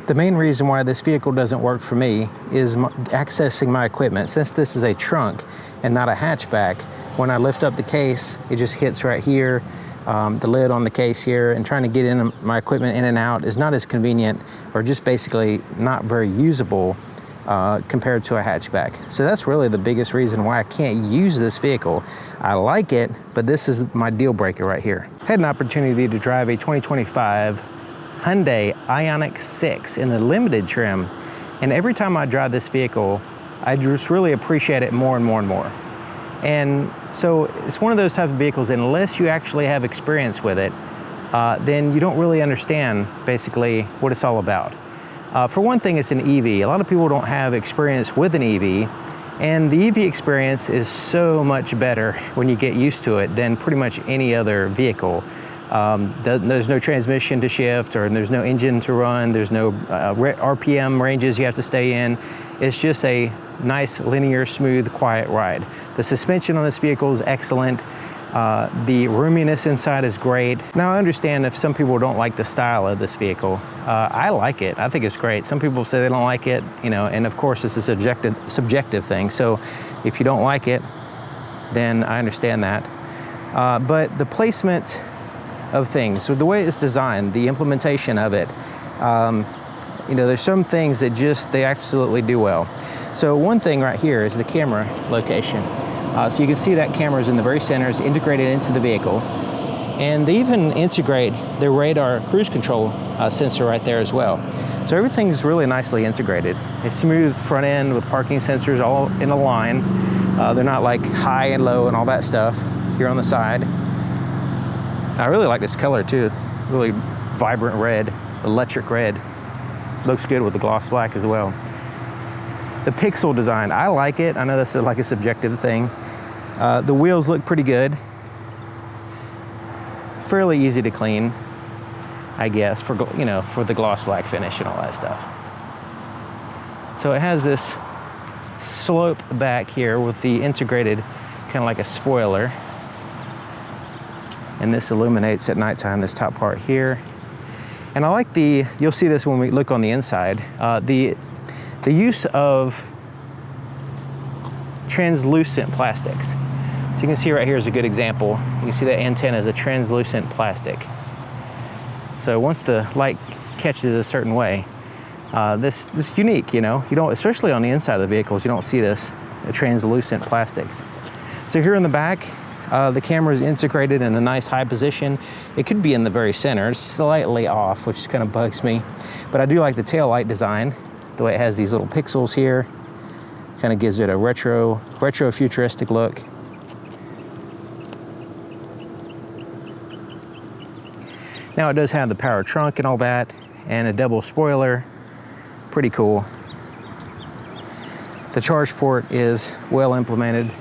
The main reason why this vehicle doesn't work for me is accessing my equipment. Since this is a trunk and not a hatchback, when I lift up the case, it just hits right here, the lid on the case here, and trying to get in my equipment in and out is not as convenient, or just basically not very usable compared to a hatchback. So that's really the biggest reason why I can't use this vehicle. I like it, but this is my deal breaker right here. I had an opportunity to drive a 2025 Hyundai IONIQ 6 in the limited trim, and every time I drive this vehicle, I just really appreciate it more and more and more. And so it's one of those type of vehicles, unless you actually have experience with it, then you don't really understand basically what it's all about. For one thing, it's an EV. A lot of people don't have experience with an EV, and the EV experience is so much better when you get used to it than pretty much any other vehicle. There's no transmission to shift, or there's no engine to run, there's no RPM ranges you have to stay in. It's just a nice, linear, smooth, quiet ride. The suspension on this vehicle is excellent. The roominess inside is great. Now, I understand if some people don't like the style of this vehicle. I like it. I think it's great. Some people say they don't like it, you know, and of course it's a subjective thing. So if you don't like it, then I understand that. But the placement of things, so the way it's designed, the implementation of it, you know, there's some things that they absolutely do well. So one thing right here is the camera location. So you can see that camera is in the very center, it's integrated into the vehicle. And they even integrate their radar cruise control sensor right there as well. So everything's really nicely integrated. A smooth front end with parking sensors all in a line. They're not like high and low and all that stuff here on the side. I really like this color too, really vibrant red, electric red. Looks good with the gloss black as well. The pixel design, I like it. I know this is like a subjective thing. The wheels look pretty good. Fairly easy to clean, I guess, for the gloss black finish and all that stuff. So it has this slope back here with the integrated kind of like a spoiler. And this illuminates at nighttime, this top part here. And I like you'll see this when we look on the inside, the use of translucent plastics. So you can see right here is a good example. You can see that antenna is a translucent plastic. So once the light catches it a certain way, this is unique, you know. You don't, especially on the inside of the vehicles, you don't see this, the translucent plastics. So here in the back, the camera is integrated in a nice high position. It could be in the very center, it's slightly off, which kind of bugs me. But I do like the tail light design, the way it has these little pixels here. Kind of gives it a retro futuristic look. Now it does have the power trunk and all that, and a double spoiler. Pretty cool. The charge port is well implemented.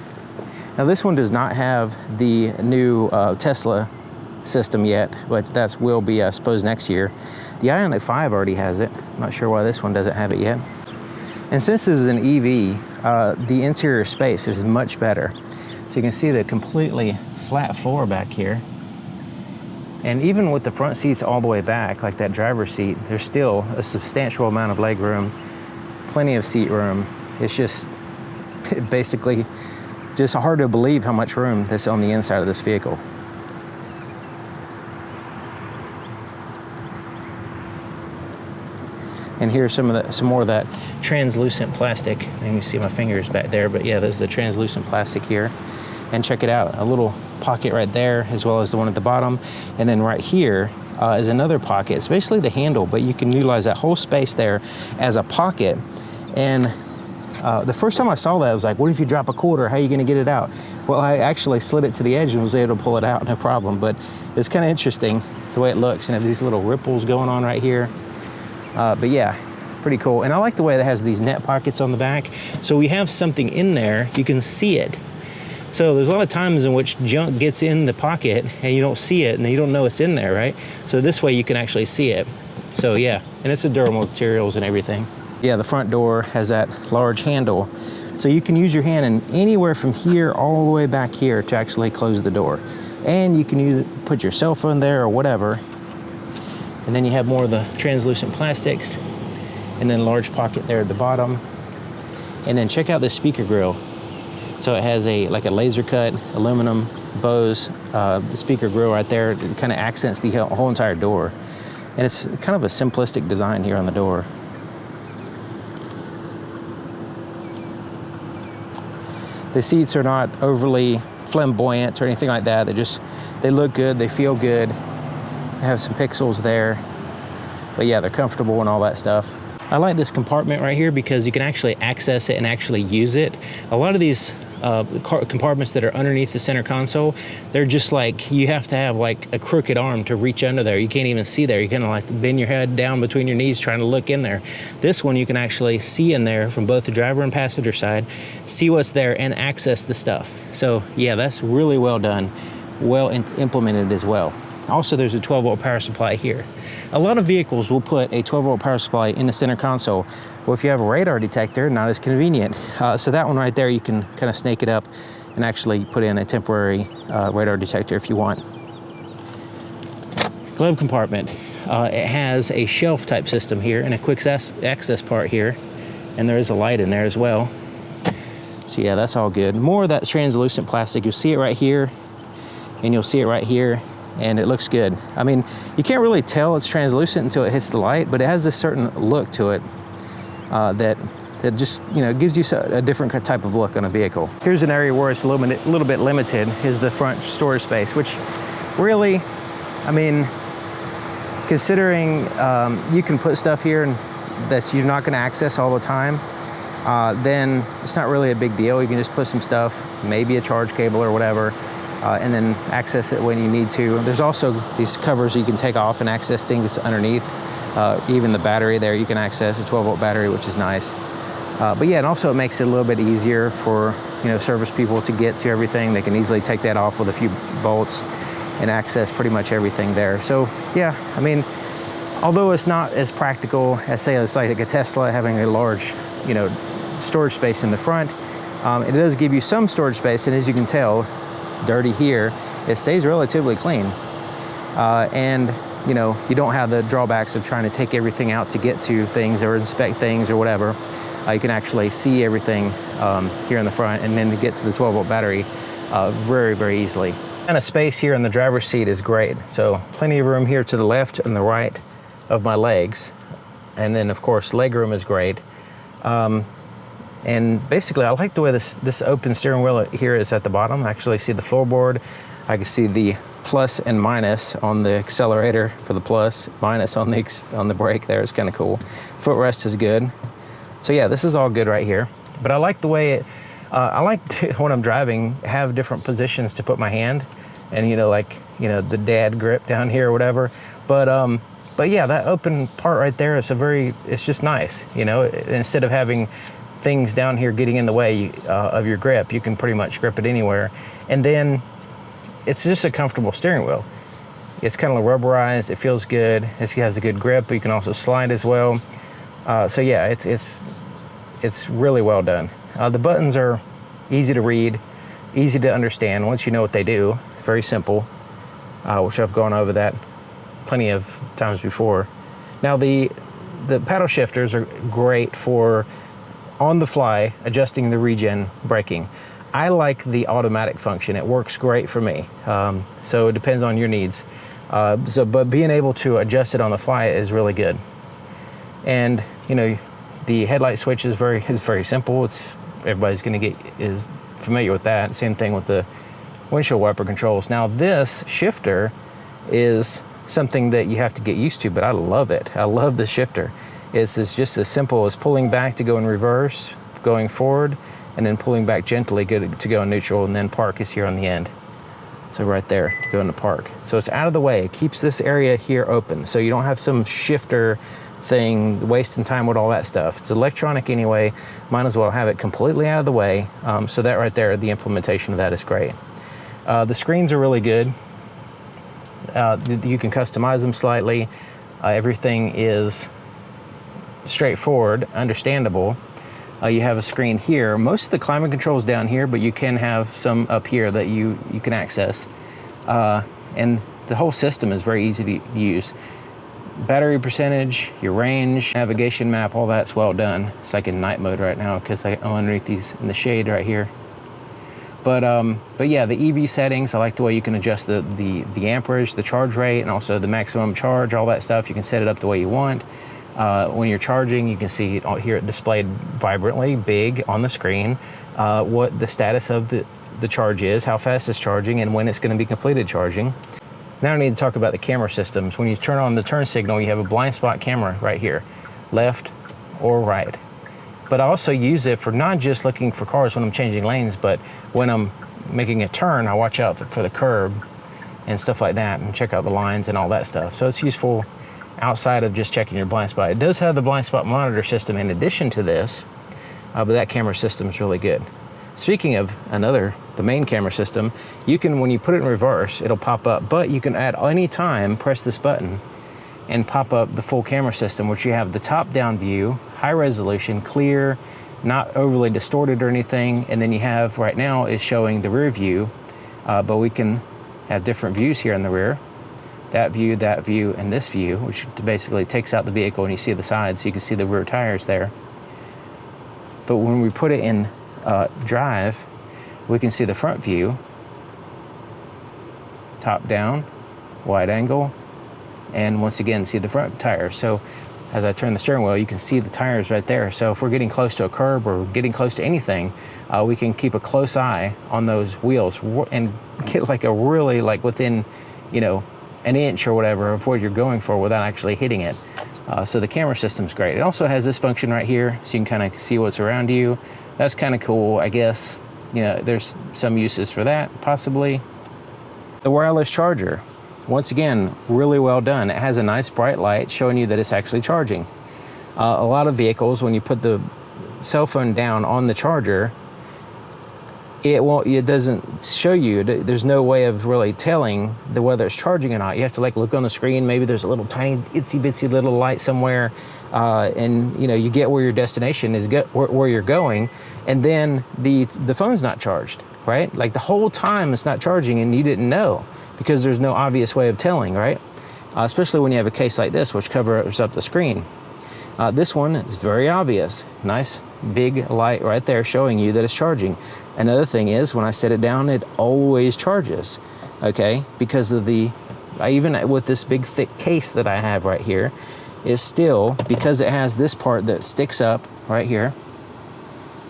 Now this one does not have the new Tesla system yet, but that will be, I suppose, next year. The IONIQ 5 already has it. I'm not sure why this one doesn't have it yet. And since this is an EV, the interior space is much better. So you can see the completely flat floor back here. And even with the front seats all the way back, like that driver's seat, there's still a substantial amount of leg room, plenty of seat room. It's just basically just hard to believe how much room that's on the inside of this vehicle. And here's some more of that translucent plastic. And you see my fingers back there, but yeah, there's the translucent plastic here. And check it out, a little pocket right there, as well as the one at the bottom. And then right here is another pocket. It's basically the handle, but you can utilize that whole space there as a pocket. And the first time I saw that, I was like, what if you drop a quarter? How are you gonna get it out? Well, I actually slid it to the edge and was able to pull it out, no problem. But it's kind of interesting the way it looks, and have these little ripples going on right here. But yeah, pretty cool. And I like the way that has these net pockets on the back. So we have something in there, you can see it. So there's a lot of times in which junk gets in the pocket and you don't see it and you don't know it's in there, right? So this way you can actually see it. So yeah, and it's a durable materials and everything. Yeah, the front door has that large handle. So you can use your hand in anywhere from here all the way back here to actually close the door. And you can put your cell phone there or whatever. And then you have more of the translucent plastics. and then a large pocket there at the bottom. And then check out this speaker grill. So it has like a laser cut aluminum Bose speaker grill right there. It kind of accents the whole entire door. And it's kind of a simplistic design here on the door. The seats are not overly flamboyant or anything like that. They look good, they feel good. They have some pixels there. But yeah, they're comfortable and all that stuff. I like this compartment right here because you can actually access it and actually use it. A lot of these compartments that are underneath the center console, they're just like, you have to have like a crooked arm to reach under there. You can't even see there. You kind of like bend your head down between your knees trying to look in there. This one you can actually see in there from both the driver and passenger side, see what's there and access the stuff. So yeah, that's really well done, well implemented as well. Also, there's a 12-volt power supply here. A lot of vehicles will put a 12-volt power supply in the center console. Well, if you have a radar detector, not as convenient. So that one right there, you can kind of snake it up and actually put in a temporary radar detector if you want. Glove compartment. It has a shelf type system here and a quick access part here. And there is a light in there as well. So yeah, that's all good. More of that translucent plastic. You'll see it right here and you'll see it right here. And it looks good. I mean, you can't really tell it's translucent until it hits the light, but it has this certain look to it that just, you know, gives you a different type of look on a vehicle. Here's an area where it's a little bit limited, is the front storage space, which really, I mean, considering you can put stuff here that you're not going to access all the time, then it's not really a big deal. You can just put some stuff, maybe a charge cable or whatever, and then access it when you need to. There's also these covers you can take off and access things underneath. Even the battery there, you can access a 12-volt battery, which is nice. But yeah, and also it makes it a little bit easier for, you know, service people to get to everything. They can easily take that off with a few bolts and access pretty much everything there. So yeah, I mean, although it's not as practical as, say, it's like a Tesla having a large, you know, storage space in the front, it does give you some storage space, and as you can tell, it's dirty here, it stays relatively clean. And you know, you don't have the drawbacks of trying to take everything out to get to things or inspect things or whatever. You can actually see everything here in the front, and then to get to the 12-volt battery very, very easily. And a space here in the driver's seat is great. So plenty of room here to the left and the right of my legs. And then of course, leg room is great. And basically, I like the way this open steering wheel here is at the bottom. I actually see the floorboard. I can see the plus and minus on the accelerator for the plus, minus on the brake there. It's kind of cool. Footrest is good. So yeah, this is all good right here. But I like the way I like to, when I'm driving, have different positions to put my hand, and you know, like, you know, the dad grip down here or whatever. But yeah, that open part right there is it's just nice. You know, instead of having things down here getting in the way of your grip, you can pretty much grip it anywhere. And then it's just a comfortable steering wheel. It's kind of rubberized, it feels good, it has a good grip, but you can also slide as well. So yeah, it's really well done. The buttons are easy to read, easy to understand once you know what they do. Very simple, which I've gone over that plenty of times before. Now the paddle shifters are great for on the fly adjusting the regen braking. I like the automatic function. It works great for me. So it depends on your needs. But being able to adjust it on the fly is really good. And you know, the headlight switch is very simple. Everybody's is familiar with that. Same thing with the windshield wiper controls. Now this shifter is something that you have to get used to, but I love it. I love the shifter. It's just as simple as pulling back to go in reverse, going forward, and then pulling back gently to go in neutral, and then park is here on the end. So right there, to go into park. So it's out of the way. It keeps this area here open, so you don't have some shifter thing, wasting time with all that stuff. It's electronic anyway, might as well have it completely out of the way. So that right there, the implementation of that is great. The screens are really good. You can customize them slightly. Everything is straightforward, understandable. You have a screen here. Most of the climate control is down here, but you can have some up here that you can access. And the whole system is very easy to use. battery percentage, your range, navigation map, all that's well done. It's like in night mode right now because I'm underneath these in the shade right here. But yeah, the EV settings, I like the way you can adjust the amperage, the charge rate, and also the maximum charge, all that stuff. You can set it up the way you want. When you're charging, you can see it here displayed vibrantly, big on the screen, what the status of the charge is, how fast it's charging, and when it's going to be completed charging. Now I need to talk about the camera systems. When you turn on the turn signal, you have a blind spot camera right here, left or right. But I also use it for not just looking for cars when I'm changing lanes, but when I'm making a turn, I watch out for the curb and stuff like that and check out the lines and all that stuff. So it's useful outside of just checking your blind spot. It does have the blind spot monitor system in addition to this, but that camera system is really good. Speaking of the main camera system, you can, when you put it in reverse, it'll pop up, but you can at any time press this button and pop up the full camera system, which you have the top-down view, high resolution, clear, not overly distorted or anything, and then you have, right now, is showing the rear view, but we can have different views here in the rear. That view, and this view, which basically takes out the vehicle and you see the sides, so you can see the rear tires there. But when we put it in drive, we can see the front view, top-down, wide angle, and once again see the front tires. So as I turn the steering wheel, you can see the tires right there. So if we're getting close to a curb or getting close to anything, we can keep a close eye on those wheels and get like a really, like within, you know, an inch or whatever of what you're going for without actually hitting it. So the camera system's great. It also has this function right here, so you can kind of see what's around you. That's kind of cool, I guess. You know, there's some uses for that, possibly. The wireless charger. Once again, really well done. It has a nice bright light showing you that it's actually charging. A lot of vehicles, when you put the cell phone down on the charger, it doesn't show you. There's no way of really telling whether it's charging or not. You have to like look on the screen. Maybe there's a little tiny itsy bitsy little light somewhere, and you know, you get where your destination is, where you're going, and then the phone's not charged, right? Like the whole time it's not charging and you didn't know, because there's no obvious way of telling, right? Especially when you have a case like this, which covers up the screen. This one is very obvious. Nice big light right there showing you that it's charging. Another thing is, when I set it down, it always charges, okay? Because of even with this big thick case that I have right here, is still, because it has this part that sticks up right here,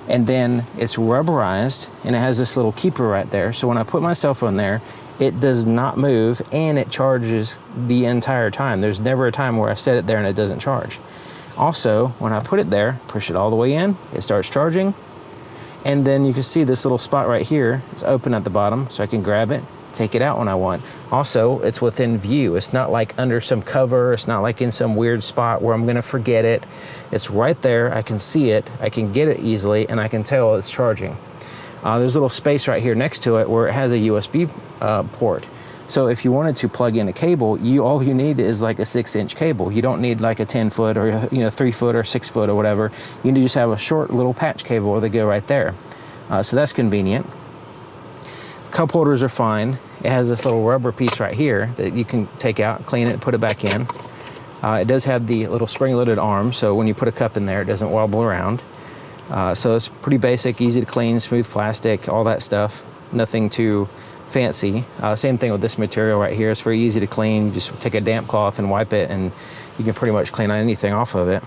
and then it's rubberized, and it has this little keeper right there. So when I put my cell phone there, it does not move, and it charges the entire time. There's never a time where I set it there and it doesn't charge. Also, when I put it there, push it all the way in, it starts charging. And then you can see this little spot right here. It's open at the bottom, so I can grab it, take it out when I want. Also, it's within view. It's not like under some cover. It's not like in some weird spot where I'm gonna forget it. It's right there. I can see it. I can get it easily, and I can tell it's charging. There's a little space right here next to it where it has a USB port. So if you wanted to plug in a cable, all you need is like a 6-inch cable. You don't need like a 10-foot or 3-foot or 6-foot or whatever. You need to just have a short little patch cable that go right there. So that's convenient. Cup holders are fine. It has this little rubber piece right here that you can take out, clean it, put it back in. It does have the little spring-loaded arm, so when you put a cup in there, it doesn't wobble around. So it's pretty basic, easy to clean, smooth plastic, all that stuff. Nothing too fancy. Same thing with this material right here. It's very easy to clean. You just take a damp cloth and wipe it, and you can pretty much clean anything off of it.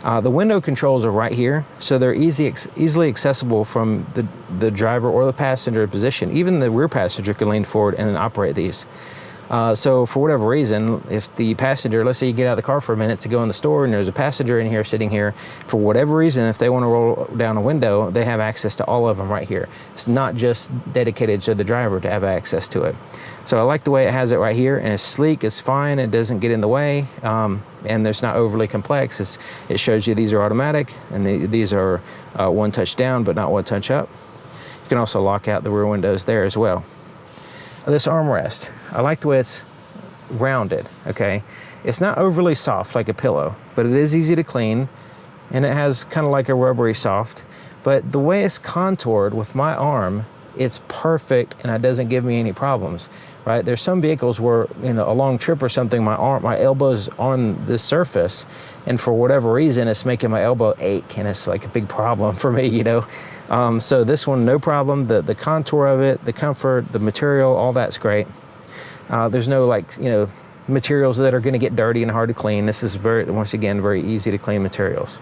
The window controls are right here, so they're easily accessible from the driver or the passenger position. Even the rear passenger can lean forward and operate these. So for whatever reason, if the passenger, let's say you get out of the car for a minute to go in the store and there's a passenger in here sitting here, for whatever reason, if they want to roll down a window, they have access to all of them right here. It's not just dedicated to the driver to have access to it. So I like the way it has it right here, and it's sleek, it's fine, it doesn't get in the way, and it's not overly complex. It shows you these are automatic, and these are one touch down but not one touch up. You can also lock out the rear windows there as well. This armrest, I like the way it's rounded, okay? It's not overly soft like a pillow, but it is easy to clean, and it has kind of like a rubbery soft. But the way it's contoured with my arm, it's perfect and it doesn't give me any problems, right? There's some vehicles where, you know, a long trip or something, my elbow's on this surface, and for whatever reason, it's making my elbow ache, and it's like a big problem for me, you know? So this one, no problem. The contour of it, the comfort, the material, all that's great. There's no, like, you know, materials that are going to get dirty and hard to clean. This is once again, very easy to clean materials.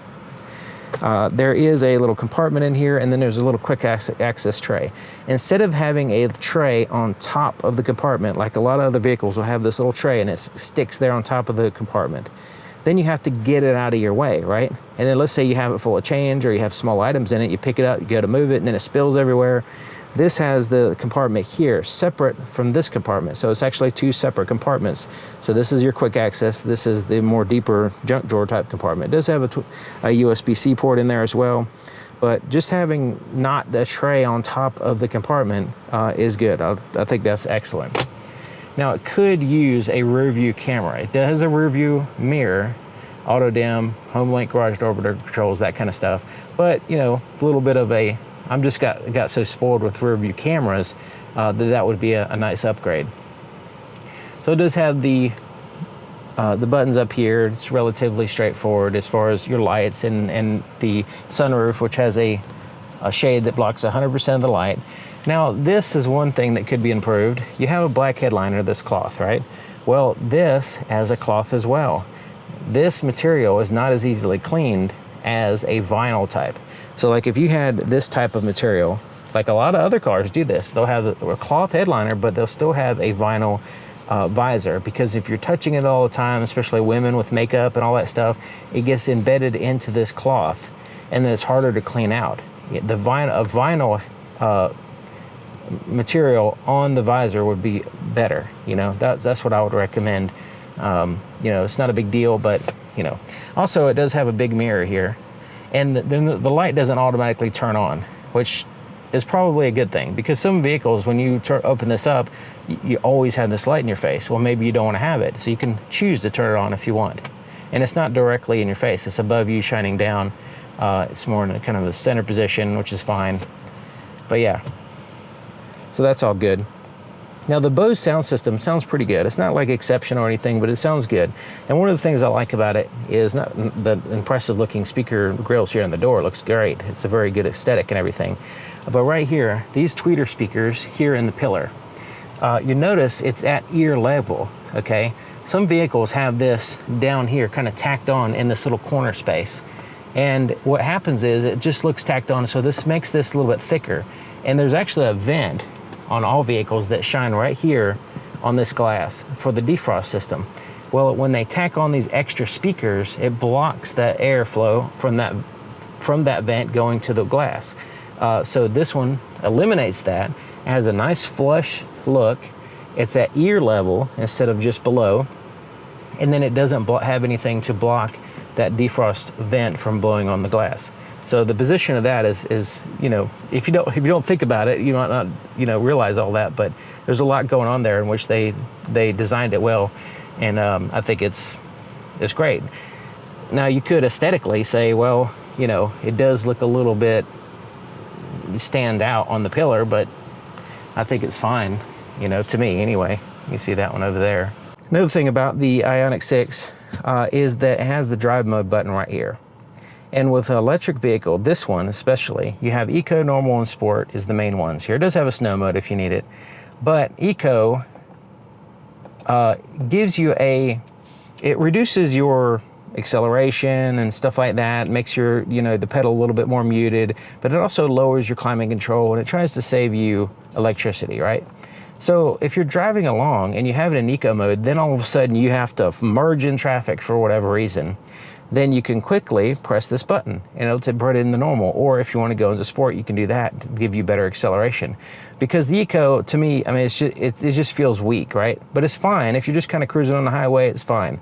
There is a little compartment in here, and then there's a little quick access tray. Instead of having a tray on top of the compartment, like a lot of other vehicles will have this little tray and it sticks there on top of the compartment, then you have to get it out of your way, right? And then let's say you have it full of change or you have small items in it, you pick it up, you go to move it, and then it spills everywhere. This has the compartment here separate from this compartment. So it's actually two separate compartments. So this is your quick access. This is the more deeper junk drawer type compartment. It does have a USB-C port in there as well. But just having not the tray on top of the compartment is good. I think that's excellent. Now it could use a rear view camera. It does a rear view mirror, auto dim, home link, garage door controls, that kind of stuff. But, you know, a little bit of a, I'm just got so spoiled with rear view cameras that would be a nice upgrade. So it does have the buttons up here. It's relatively straightforward as far as your lights and the sunroof, which has a shade that blocks 100% of the light. Now this is one thing that could be improved. You have a black headliner, this cloth, right? Well, this has a cloth as well. This material is not as easily cleaned as a vinyl type. So like if you had this type of material, like a lot of other cars do this, they'll have a cloth headliner, but they'll still have a vinyl visor, because if you're touching it all the time, especially women with makeup and all that stuff, it gets embedded into this cloth and then it's harder to clean out. The vinyl material on the visor would be better. You know, that's what I would recommend. You know, it's not a big deal, but you know, also it does have a big mirror here, and then the light doesn't automatically turn on, which is probably a good thing, because some vehicles, when you open this up, you always have this light in your face. Well, maybe you don't want to have it, so you can choose to turn it on if you want. And it's not directly in your face, it's above you, shining down. It's more in a kind of the center position, which is fine. But yeah, so that's all good. Now the Bose sound system sounds pretty good. It's not like exceptional or anything, but it sounds good. And one of the things I like about it is not the impressive looking speaker grills here on the door. It looks great. It's a very good aesthetic and everything. But right here, these tweeter speakers here in the pillar, you notice it's at ear level, okay? Some vehicles have this down here kind of tacked on in this little corner space. And what happens is it just looks tacked on, so this makes this a little bit thicker. And there's actually a vent on all vehicles that shine right here on this glass for the defrost system. Well, when they tack on these extra speakers, it blocks that airflow from that vent going to the glass. So this one eliminates that. It has a nice flush look. It's at ear level instead of just below. And then it doesn't have anything to block that defrost vent from blowing on the glass. So the position of that is, you know, if you don't think about it, you might not, you know, realize all that, but there's a lot going on there in which they designed it well, and I think it's great. Now you could aesthetically say, well, you know, it does look a little bit stand out on the pillar, but I think it's fine, you know, to me anyway. You see that one over there. Another thing about the IONIQ 6 is that it has the drive mode button right here. And with an electric vehicle, this one especially, you have Eco, Normal, and Sport is the main ones here. It does have a snow mode if you need it. But Eco gives you it reduces your acceleration and stuff like that, makes your, you know, the pedal a little bit more muted, but it also lowers your climate control and it tries to save you electricity, right? So if you're driving along and you have it in Eco mode, then all of a sudden you have to merge in traffic for whatever reason, then you can quickly press this button and it'll put it in the normal. Or if you want to go into sport, you can do that to give you better acceleration. Because the Eco, to me, I mean, it just feels weak, right? But it's fine. If you're just kind of cruising on the highway, it's fine.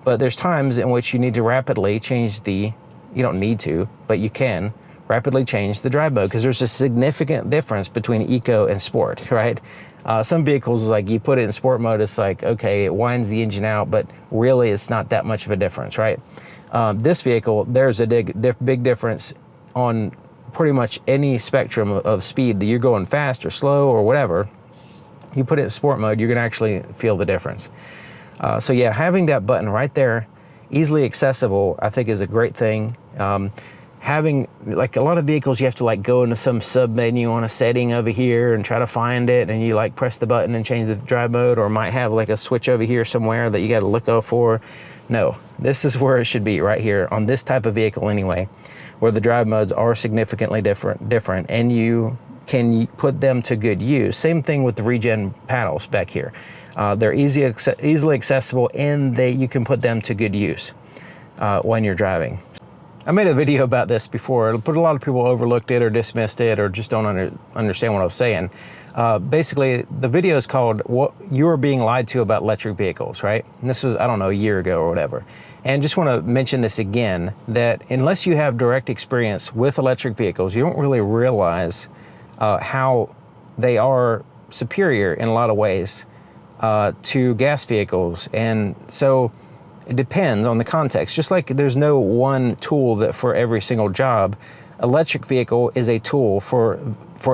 But there's times in which you need to rapidly change you don't need to, but you can rapidly change the drive mode, because there's a significant difference between Eco and Sport, right? Some vehicles, like you put it in sport mode, it's like, okay, it winds the engine out, but really it's not that much of a difference, right? This vehicle, there's a big difference on pretty much any spectrum of speed that you're going fast or slow or whatever, you put it in sport mode, you're gonna actually feel the difference. So yeah, having that button right there, easily accessible, I think is a great thing. Having, like a lot of vehicles, you have to like go into some sub menu on a setting over here and try to find it, and you like press the button and change the drive mode, or might have like a switch over here somewhere that you got to look out for. No, this is where it should be, right here on this type of vehicle anyway, where the drive modes are significantly different, and you can put them to good use. Same thing with the regen paddles back here. They're easily accessible, and you can put them to good use when you're driving. I made a video about this before, but a lot of people overlooked it or dismissed it or just don't understand what I was saying. Basically, the video is called "What You Are Being Lied to About Electric Vehicles," right? And this was, I don't know, a year ago or whatever. And just want to mention this again, that unless you have direct experience with electric vehicles, you don't really realize how they are superior in a lot of ways to gas vehicles. And so it depends on the context. Just like there's no one tool that for every single job, electric vehicle is a tool for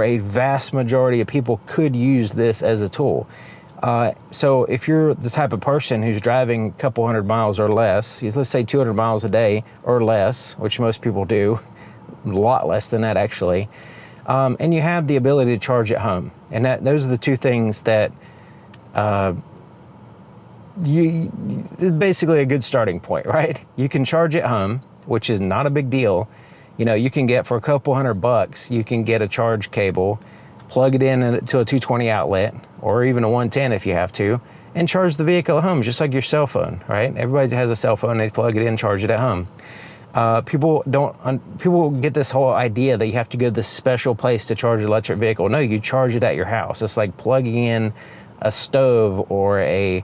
a vast majority of people could use this as a tool. So if you're the type of person who's driving a couple hundred miles or less, let's say 200 miles a day or less, which most people do, a lot less than that actually, and you have the ability to charge at home, and those are the two things that basically a good starting point, right? You can charge at home, which is not a big deal. You know, you can get for a couple $100, you can get a charge cable, plug it in to a 220 outlet, or even a 110 if you have to, and charge the vehicle at home, just like your cell phone, right? Everybody has a cell phone, they plug it in, charge it at home. People get this whole idea that you have to go to this special place to charge an electric vehicle. No, you charge it at your house. It's like plugging in a stove or a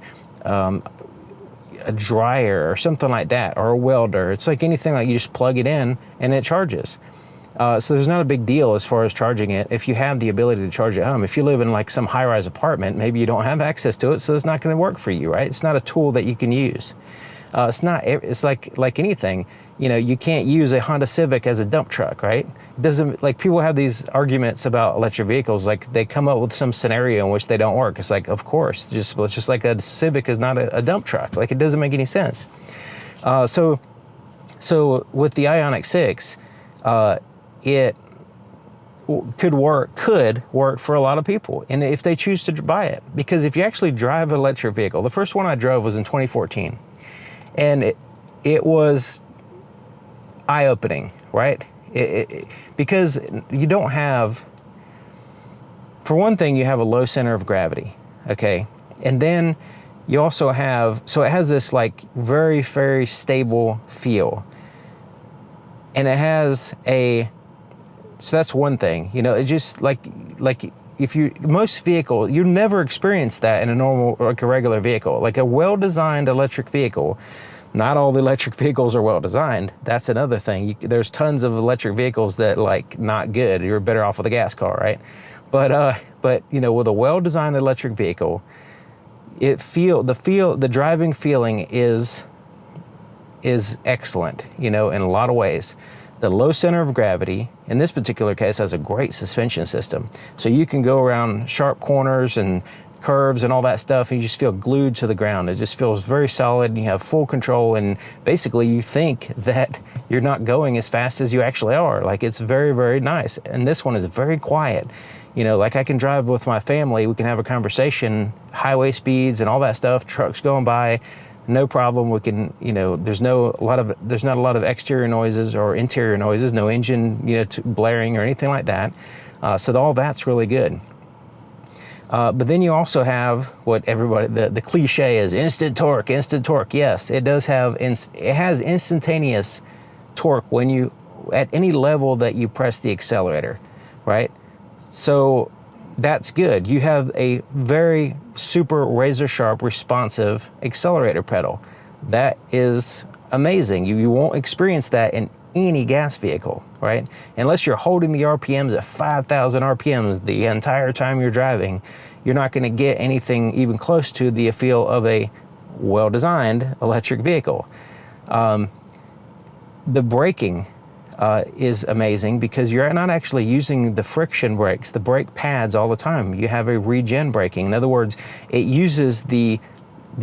dryer or something like that, or a welder. It's like anything, like you just plug it in and it charges. So there's not a big deal as far as charging it if you have the ability to charge at home. If you live in like some high-rise apartment, maybe you don't have access to it, so it's not going to work for you, right? It's not a tool that you can use. It's like anything, you know, you can't use a Honda Civic as a dump truck, right? It doesn't, like, people have these arguments about electric vehicles, like they come up with some scenario in which they don't work. It's like, of course, it's just like a Civic is not a dump truck. Like, it doesn't make any sense. So with the IONIQ 6, it could work for a lot of people, and if they choose to buy it. Because if you actually drive an electric vehicle, the first one I drove was in 2014, and it was eye-opening, right? Because you don't have, for one thing, you have a low center of gravity, okay? And then you also have, so it has this like very, very stable feel. And it has so that's one thing, you know, it just like if most vehicle, you never experience that in a normal, like a regular vehicle. Like a well-designed electric vehicle, not all the electric vehicles are well-designed. That's another thing. There's tons of electric vehicles that like not good. You're better off with a gas car, right? But you know, with a well-designed electric vehicle, the driving feeling is excellent, you know, in a lot of ways. The low center of gravity, in this particular case, has a great suspension system. So you can go around sharp corners and curves and all that stuff, and you just feel glued to the ground. It just feels very solid, and you have full control, and basically you think that you're not going as fast as you actually are. Like, it's very, very nice. And this one is very quiet. You know, like I can drive with my family, we can have a conversation, highway speeds and all that stuff, trucks going by, no problem. We can, you know, there's not a lot of exterior noises or interior noises, no engine, you know, blaring or anything like that. So all that's really good. But then you also have what everybody, the cliche is instant torque. Yes, it does have, it has instantaneous torque when you, at any level that you press the accelerator, right? So that's good. You have a very super razor sharp responsive accelerator pedal. That is amazing. You won't experience that in any gas vehicle, right? Unless you're holding the RPMs at 5,000 RPMs the entire time you're driving, you're not going to get anything even close to the feel of a well-designed electric vehicle. The braking, is amazing because you're not actually using the friction brakes, the brake pads all the time. You have a regen braking. In other words, it uses the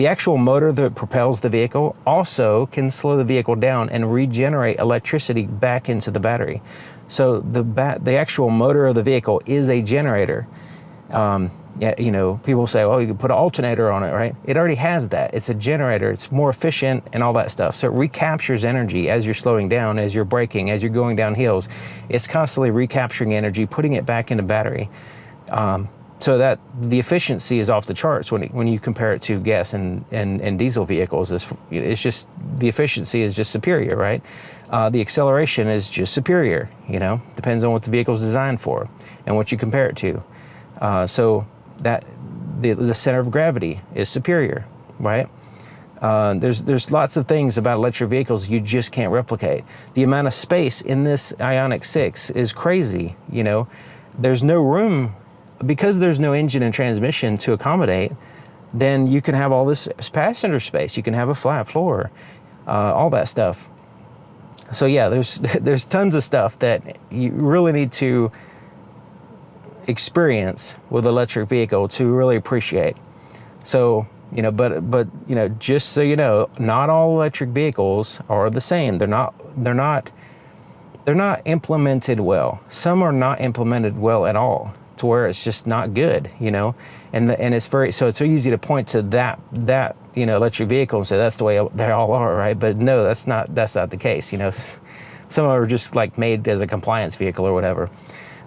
actual motor that propels the vehicle also can slow the vehicle down and regenerate electricity back into the battery. So the actual motor of the vehicle is a generator. Yeah, you know, people say, oh, you can put an alternator on it, right? It already has that. It's a generator. It's more efficient and all that stuff. So it recaptures energy as you're slowing down, as you're braking, as you're going down hills. It's constantly recapturing energy, putting it back in the battery. So that the efficiency is off the charts when you compare it to gas and diesel vehicles. It's just, the efficiency is just superior, right? The acceleration is just superior, you know, depends on what the vehicle's designed for and what you compare it to. So that the center of gravity is superior, right? There's lots of things about electric vehicles you just can't replicate. The amount of space in this IONIQ 6 is crazy, you know. There's no room, because there's no engine and transmission to accommodate, then you can have all this passenger space. You can have a flat floor, all that stuff. So yeah, there's tons of stuff that you really need to experience with electric vehicle to really appreciate. So, you know, but you know, just so you know, not all electric vehicles are the same. They're not implemented well. Some are not implemented well at all, to where it's just not good, you know. And it's so easy to point to that you know, electric vehicle and say that's the way they all are, right? But no, that's not the case, you know. Some are just like made as a compliance vehicle or whatever.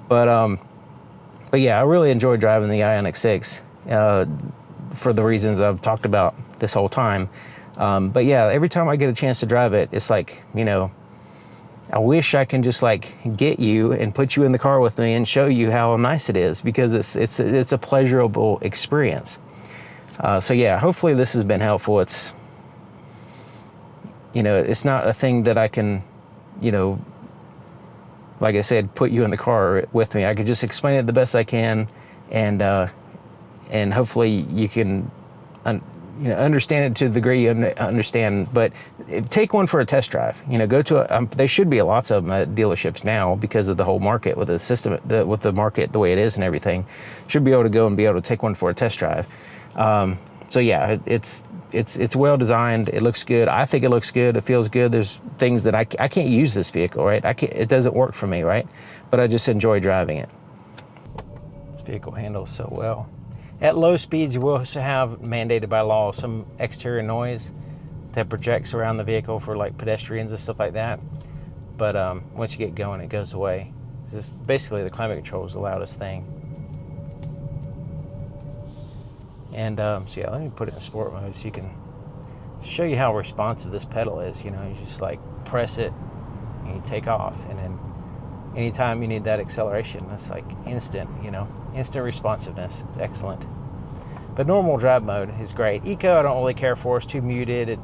But yeah, I really enjoy driving the IONIQ 6 for the reasons I've talked about this whole time. But yeah, every time I get a chance to drive it, it's like, you know, I wish I can just like get you and put you in the car with me and show you how nice it is, because it's a pleasurable experience. So yeah, hopefully this has been helpful. It's, you know, it's not a thing that I can, you know, like I said, put you in the car with me. I could just explain it the best I can, and hopefully you can you know, understand it to the degree you understand. But take one for a test drive. You know, go to there should be lots of them at dealerships now because of the whole market with the system, with the market the way it is and everything. Should be able to go and be able to take one for a test drive. So yeah, it's well designed. It looks good. I think it looks good. It feels good. There's things that I can't use this vehicle, right? It doesn't work for me, right? But I just enjoy driving it. This vehicle handles so well. At low speeds, you will also have, mandated by law, some exterior noise that projects around the vehicle for like pedestrians and stuff like that. But once you get going, it goes away. This is basically the climate control is the loudest thing. And so yeah, let me put it in sport mode so you can show you how responsive this pedal is. You know, you just like press it and you take off, and then anytime you need that acceleration, that's like instant, you know, instant responsiveness. It's excellent. But normal drive mode is great. Eco, I don't really care for. It's too muted. It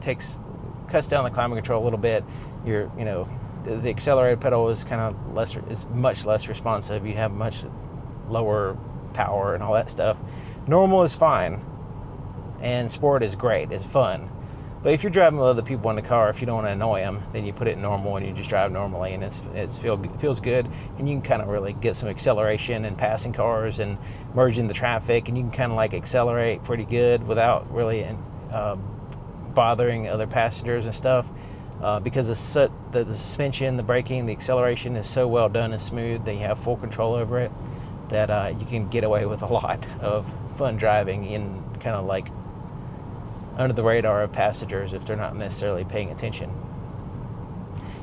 cuts down the climate control a little bit. You know, the accelerated pedal is kind of less, it's much less responsive. You have much lower power and all that stuff. Normal is fine, and sport is great. It's fun. But if you're driving with other people in the car, if you don't want to annoy them, then you put it in normal and you just drive normally, and it feels good, and you can kind of really get some acceleration and passing cars and merging the traffic, and you can kind of like accelerate pretty good without really bothering other passengers and stuff, because the suspension, the braking, the acceleration is so well done and smooth that you have full control over it, that you can get away with a lot of fun driving in kind of like under the radar of passengers if they're not necessarily paying attention.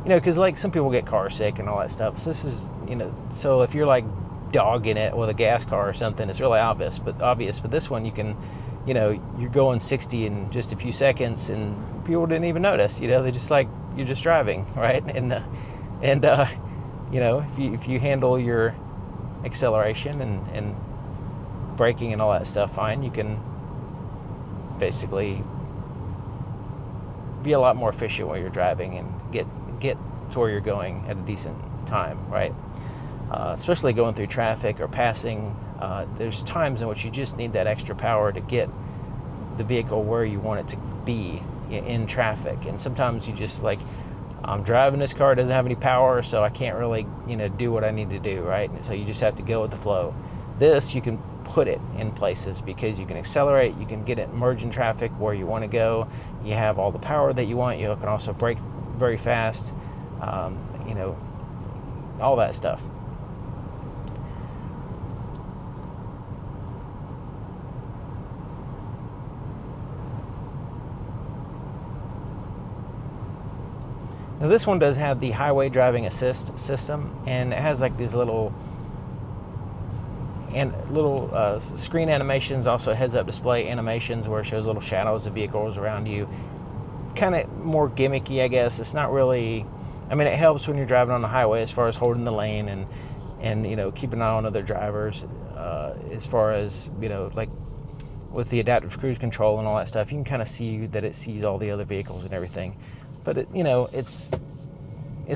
You know, because like some people get car sick and all that stuff. So this is, you know, so if you're like dogging it with a gas car or something, it's really obvious. But this one, you can, you know, you're going 60 in just a few seconds and people didn't even notice. You know, they just like, you're just driving, right? And you know, if you handle your acceleration and braking and all that stuff fine, you can basically be a lot more efficient while you're driving and get to where you're going at a decent time, right? Especially going through traffic or passing. There's times in which you just need that extra power to get the vehicle where you want it to be in traffic, and sometimes you just like, I'm driving this car, it doesn't have any power, so I can't really, do what I need to do, right? And so you just have to go with the flow. This, you can put it in places because you can accelerate, you can get it merging traffic where you want to go, you have all the power that you want, you can also brake very fast, all that stuff. Now this one does have the highway driving assist system, and it has like these little screen animations, also heads-up display animations where it shows little shadows of vehicles around you. Kind of more gimmicky, I guess. It's not really, it helps when you're driving on the highway as far as holding the lane and keep an eye on other drivers, as far as, like with the adaptive cruise control and all that stuff, you can kind of see that it sees all the other vehicles and everything. But it's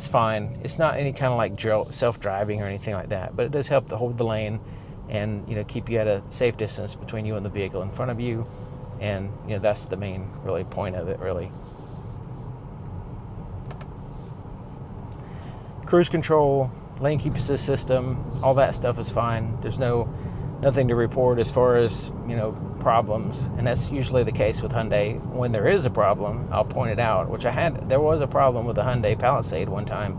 fine. It's not any kind of like self-driving or anything like that, but it does help to hold the lane and keep you at a safe distance between you and the vehicle in front of you. And that's the main really point of it, really. Cruise control, lane keep assist system, all that stuff is fine. There's nothing to report as far as problems, and that's usually the case with Hyundai. When there is a problem, I'll point it out, which there was a problem with the Hyundai Palisade one time,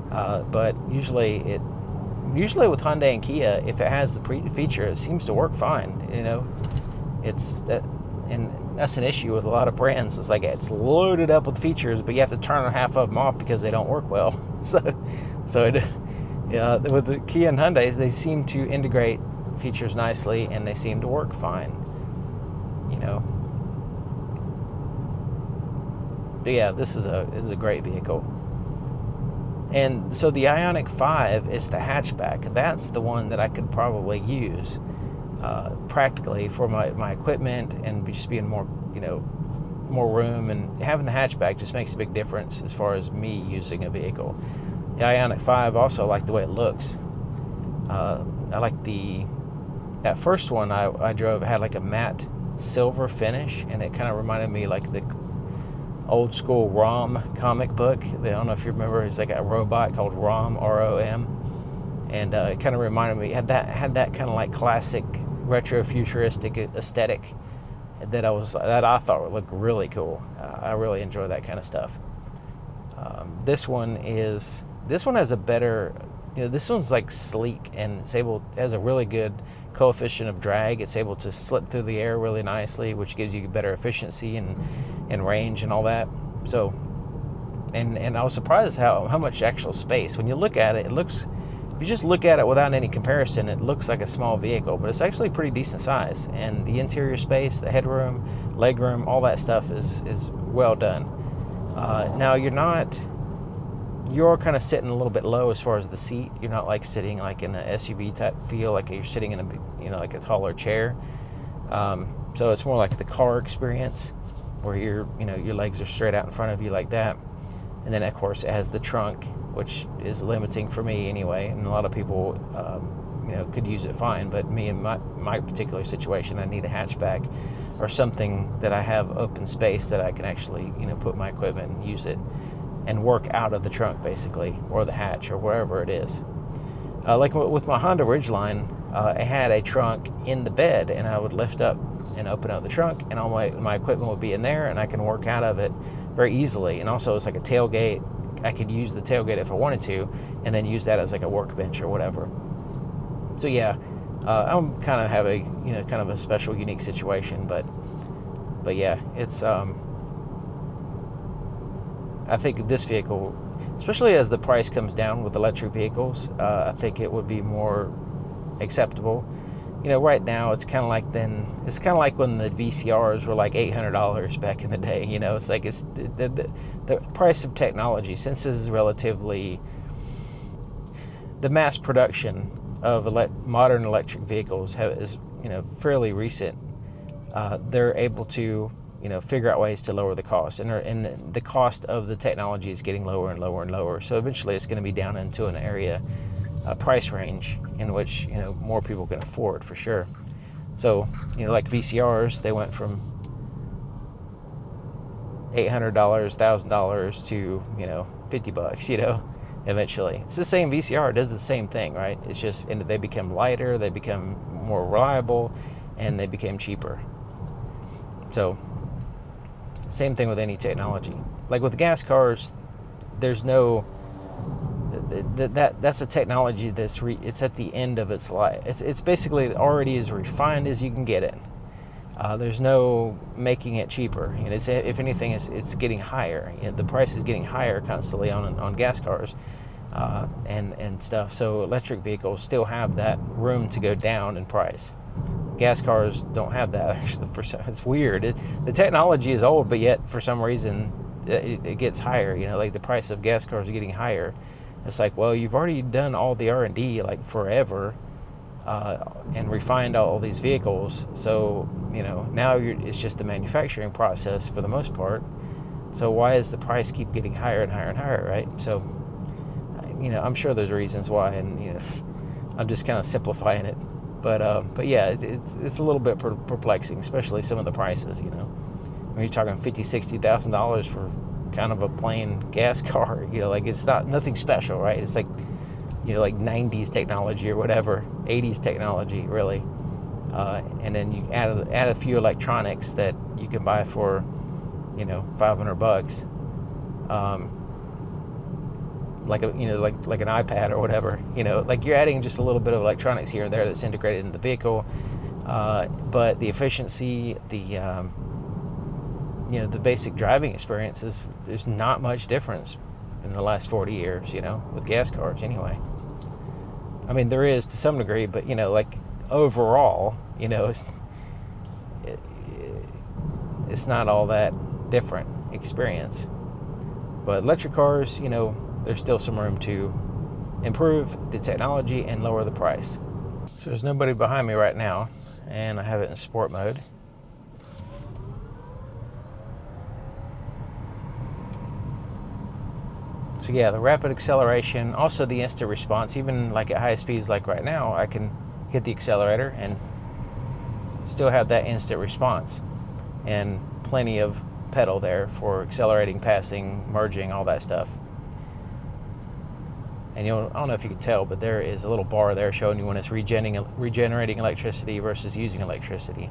but usually with Hyundai and Kia, if it has the feature, it seems to work fine. It's that, and that's an issue with a lot of brands. It's like it's loaded up with features, but you have to turn half of them off because they don't work well. So with the Kia and Hyundai, they seem to integrate features nicely, and they seem to work fine. But yeah, this is a great vehicle. And so the IONIQ 5 is the hatchback. That's the one that I could probably use practically for my equipment, and just being more room, and having the hatchback just makes a big difference as far as me using a vehicle. The IONIQ 5, also like the way it looks. I like that first one I drove, had like a matte silver finish, and it kind of reminded me like the old school ROM comic book. I don't know if you remember, it's like a robot called ROM, ROM, and it kind of reminded me, had that kind of like classic retro futuristic aesthetic that I thought would look really cool. I really enjoy that kind of stuff. This one has a better, this one's like sleek, and has a really good coefficient of drag. It's able to slip through the air really nicely, which gives you better efficiency and range and all that. So, and I was surprised how much actual space. When you look at it, if you just look at it without any comparison, it looks like a small vehicle, but it's actually pretty decent size. And the interior space, the headroom, legroom, all that stuff is well done. Now you're kind of sitting a little bit low as far as the seat. You're not like sitting like in an SUV type feel, like you're sitting in like a taller chair. So it's more like the car experience, where your legs are straight out in front of you like that. And then of course it has the trunk, which is limiting for me anyway. And a lot of people, could use it fine, but me in my particular situation, I need a hatchback or something that I have open space that I can actually, put my equipment and use it and work out of the trunk basically, or the hatch, or wherever it is. Like with my Honda Ridgeline, it had a trunk in the bed, and I would lift up and open up the trunk, and all my equipment would be in there, and I can work out of it very easily. And also it's like a tailgate. I could use the tailgate if I wanted to, and then use that as like a workbench or whatever. So yeah, I'm kind of have a kind of a special, unique situation, but yeah, it's I think this vehicle, especially as the price comes down with electric vehicles, I think it would be more acceptable. Right now it's kind of like when the VCRs were like $800 back in the day. It's like it's the price of technology, since this is relatively the mass production of modern electric vehicles is fairly recent. They're able to figure out ways to lower the cost, and the cost of the technology is getting lower and lower and lower. So eventually it's going to be down into an area, a price range in which more people can afford, for sure. So like VCRs, they went from $800, $1,000 to $50, you know, eventually. It's the same VCR, it does the same thing, right? It's just, and they become lighter, they become more reliable, and they became cheaper. So, same thing with any technology. Like with gas cars, there's no, that's a technology that's it's at the end of its life. It's basically already as refined as you can get it. There's no making it cheaper. You know, if anything, it's getting higher. You know, the price is getting higher constantly on gas cars and stuff. So electric vehicles still have that room to go down in price. Gas cars don't have that. Actually, it's weird. The technology is old, but yet for some reason it gets higher. You know, like the price of gas cars are getting higher. It's like, well, you've already done all the R&D like forever. And refined all these vehicles, so you know now it's just the manufacturing process for the most part. So why does the price keep getting higher and higher and higher, right? So you know, I'm sure there's reasons why, and you know, I'm just kind of simplifying it, but yeah, it's a little bit perplexing, especially some of the prices. You know, when you're talking $50,000-$60,000 for kind of a plain gas car, you know, like it's nothing special, right? It's like, you know, like 90s technology or whatever, 80s technology, really. And then you add a few electronics that you can buy for, you know, $500. Like an iPad or whatever. You know, like you're adding just a little bit of electronics here and there that's integrated in the vehicle. But the efficiency, you know, the basic driving experience there's not much difference in the last 40 years, you know, with gas cars anyway. I mean, there is to some degree, but, you know, like overall, you know, it's not all that different experience. But electric cars, you know, there's still some room to improve the technology and lower the price. So there's nobody behind me right now, and I have it in sport mode. So yeah, the rapid acceleration, also the instant response, even like at high speeds like right now, I can hit the accelerator and still have that instant response. And plenty of pedal there for accelerating, passing, merging, all that stuff. And I don't know if you can tell, but there is a little bar there showing you when it's regenerating electricity versus using electricity.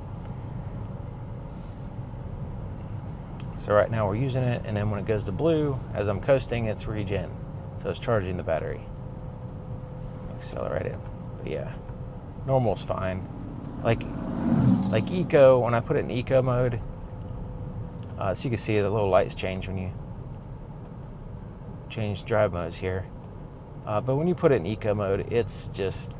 So right now we're using it, and then when it goes to blue, as I'm coasting, it's regen. So it's charging the battery. Accelerate it. But yeah, normal's fine. Like eco, when I put it in eco mode, so you can see the little lights change when you change drive modes here. But when you put it in eco mode, it's just,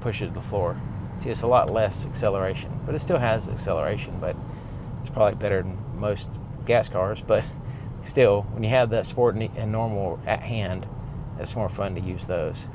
push it to the floor. See, it's a lot less acceleration, but it still has acceleration, but it's probably better than most gas cars. But still, when you have that sport and normal at hand, it's more fun to use those.